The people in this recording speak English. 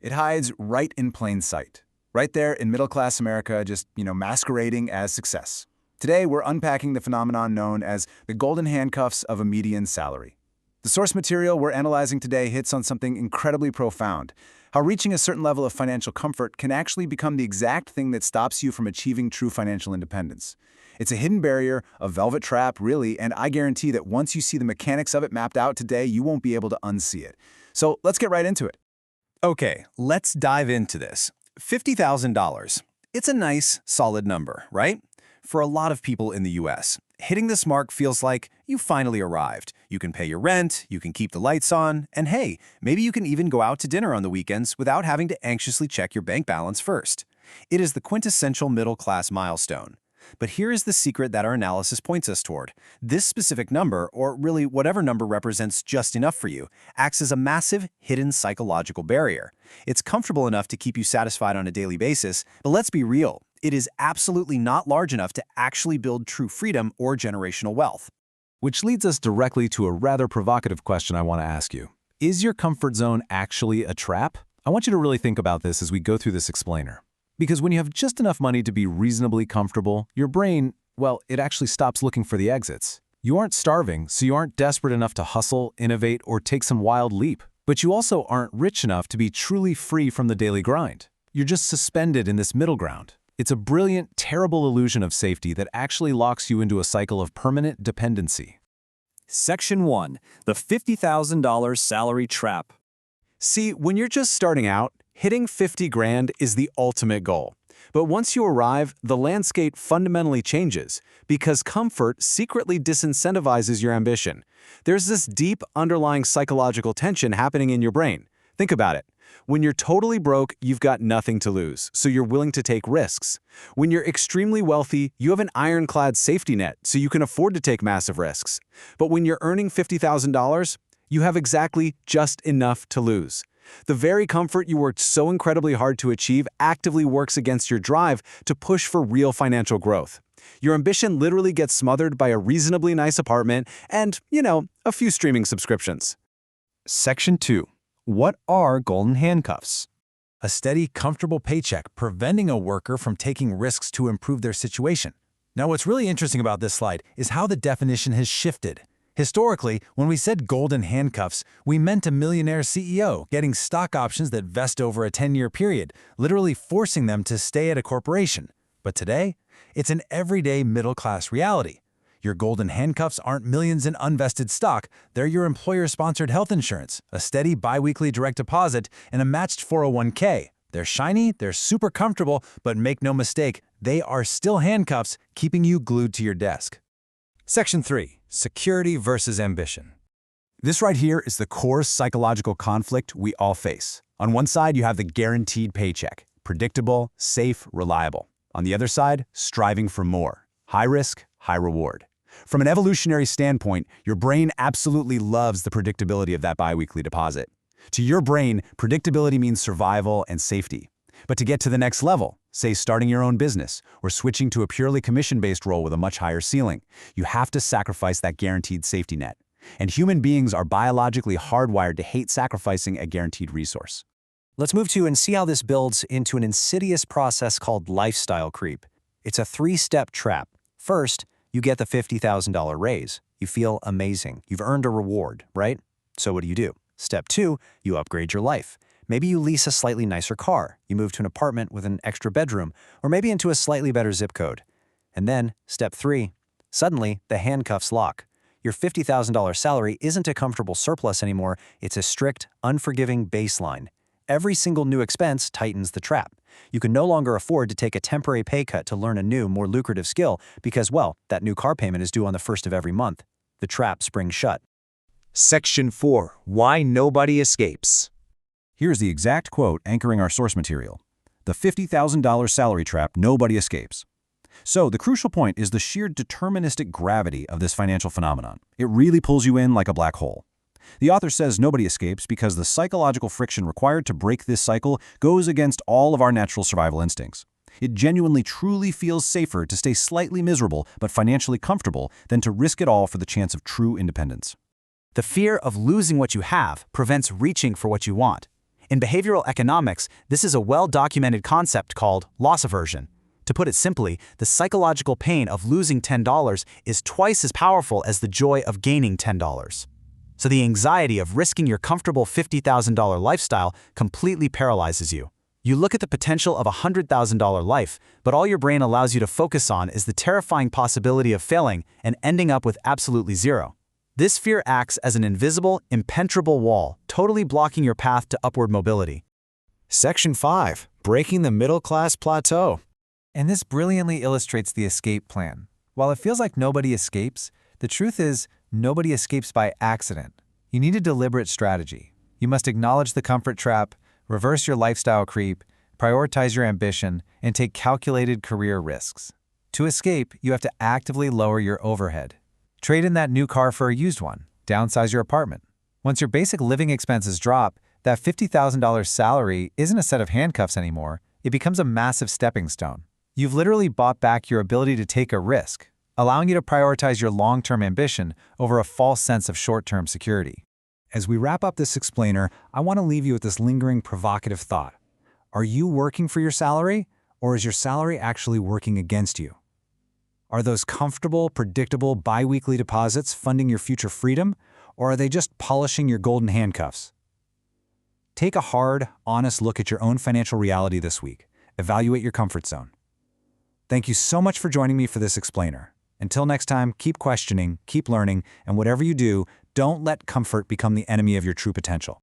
It hides right in plain sight. Right there in middle-class America, just, masquerading as success. Today, we're unpacking the phenomenon known as the golden handcuffs of a median salary. The source material we're analyzing today hits on something incredibly profound: how reaching a certain level of financial comfort can actually become the exact thing that stops you from achieving true financial independence. It's a hidden barrier, a velvet trap, really, and I guarantee that once you see the mechanics of it mapped out today, you won't be able to unsee it. So let's get right into it. Okay, let's dive into this. $50,000. It's a nice, solid number, right? For a lot of people in the US, hitting this mark feels like you finally arrived. You can pay your rent, you can keep the lights on, and hey, maybe you can even go out to dinner on the weekends without having to anxiously check your bank balance first. It is the quintessential middle-class milestone. But here is the secret that our analysis points us toward. This specific number, or really whatever number represents just enough for you, acts as a massive, hidden psychological barrier. It's comfortable enough to keep you satisfied on a daily basis, but let's be real, it is absolutely not large enough to actually build true freedom or generational wealth. Which leads us directly to a rather provocative question I want to ask you. Is your comfort zone actually a trap? I want you to really think about this as we go through this explainer. Because when you have just enough money to be reasonably comfortable, your brain, well, it actually stops looking for the exits. You aren't starving, so you aren't desperate enough to hustle, innovate, or take some wild leap. But you also aren't rich enough to be truly free from the daily grind. You're just suspended in this middle ground. It's a brilliant, terrible illusion of safety that actually locks you into a cycle of permanent dependency. Section 1. The $50,000 Salary Trap. See, when you're just starting out, hitting 50 grand is the ultimate goal. But once you arrive, the landscape fundamentally changes because comfort secretly disincentivizes your ambition. There's this deep underlying psychological tension happening in your brain. Think about it. When you're totally broke, you've got nothing to lose, so you're willing to take risks. When you're extremely wealthy, you have an ironclad safety net, so you can afford to take massive risks. But when you're earning $50,000, you have exactly just enough to lose. The very comfort you worked so incredibly hard to achieve actively works against your drive to push for real financial growth. Your ambition literally gets smothered by a reasonably nice apartment and, a few streaming subscriptions. Section 2. What are golden handcuffs? A steady, comfortable paycheck preventing a worker from taking risks to improve their situation. Now, what's really interesting about this slide is how the definition has shifted. Historically, when we said golden handcuffs, we meant a millionaire CEO getting stock options that vest over a 10-year period, literally forcing them to stay at a corporation. But today, it's an everyday middle-class reality. Your golden handcuffs aren't millions in unvested stock, they're your employer-sponsored health insurance, a steady biweekly direct deposit, and a matched 401k. They're shiny, they're super comfortable, but make no mistake, they are still handcuffs keeping you glued to your desk. Section 3. Security versus ambition. This right here is the core psychological conflict we all face. On one side, you have the guaranteed paycheck, predictable, safe, reliable. On the other side, striving for more, high risk, high reward. From an evolutionary standpoint, your brain absolutely loves the predictability of that biweekly deposit. To your brain, predictability means survival and safety. But to get to the next level, say starting your own business or switching to a purely commission-based role with a much higher ceiling, you have to sacrifice that guaranteed safety net. And human beings are biologically hardwired to hate sacrificing a guaranteed resource. Let's move to and see how this builds into an insidious process called lifestyle creep. It's a three-step trap. First, you get the $50,000 raise. You feel amazing. You've earned a reward, right? So what do? Step 2, you upgrade your life. Maybe you lease a slightly nicer car, you move to an apartment with an extra bedroom, or maybe into a slightly better zip code. And then, step 3, suddenly the handcuffs lock. Your $50,000 salary isn't a comfortable surplus anymore, it's a strict, unforgiving baseline. Every single new expense tightens the trap. You can no longer afford to take a temporary pay cut to learn a new, more lucrative skill because, well, that new car payment is due on the 1st of every month. The trap springs shut. Section 4. Why Nobody Escapes. Here's the exact quote anchoring our source material. The $50,000 salary trap, nobody escapes. So the crucial point is the sheer deterministic gravity of this financial phenomenon. It really pulls you in like a black hole. The author says nobody escapes because the psychological friction required to break this cycle goes against all of our natural survival instincts. It genuinely truly feels safer to stay slightly miserable but financially comfortable than to risk it all for the chance of true independence. The fear of losing what you have prevents reaching for what you want. In behavioral economics, this is a well-documented concept called loss aversion. To put it simply, the psychological pain of losing $10 is twice as powerful as the joy of gaining $10. So the anxiety of risking your comfortable $50,000 lifestyle completely paralyzes you. You look at the potential of a $100,000 life, but all your brain allows you to focus on is the terrifying possibility of failing and ending up with absolutely zero. This fear acts as an invisible, impenetrable wall, totally blocking your path to upward mobility. Section 5. Breaking the middle-class plateau. And this brilliantly illustrates the escape plan. While it feels like nobody escapes, the truth is nobody escapes by accident. You need a deliberate strategy. You must acknowledge the comfort trap, reverse your lifestyle creep, prioritize your ambition, and take calculated career risks. To escape, you have to actively lower your overhead. Trade in that new car for a used one. Downsize your apartment. Once your basic living expenses drop, that $50,000 salary isn't a set of handcuffs anymore. It becomes a massive stepping stone. You've literally bought back your ability to take a risk, allowing you to prioritize your long-term ambition over a false sense of short-term security. As we wrap up this explainer, I want to leave you with this lingering, provocative thought. Are you working for your salary, or is your salary actually working against you? Are those comfortable, predictable, bi-weekly deposits funding your future freedom, or are they just polishing your golden handcuffs? Take a hard, honest look at your own financial reality this week. Evaluate your comfort zone. Thank you so much for joining me for this explainer. Until next time, keep questioning, keep learning, and whatever you do, don't let comfort become the enemy of your true potential.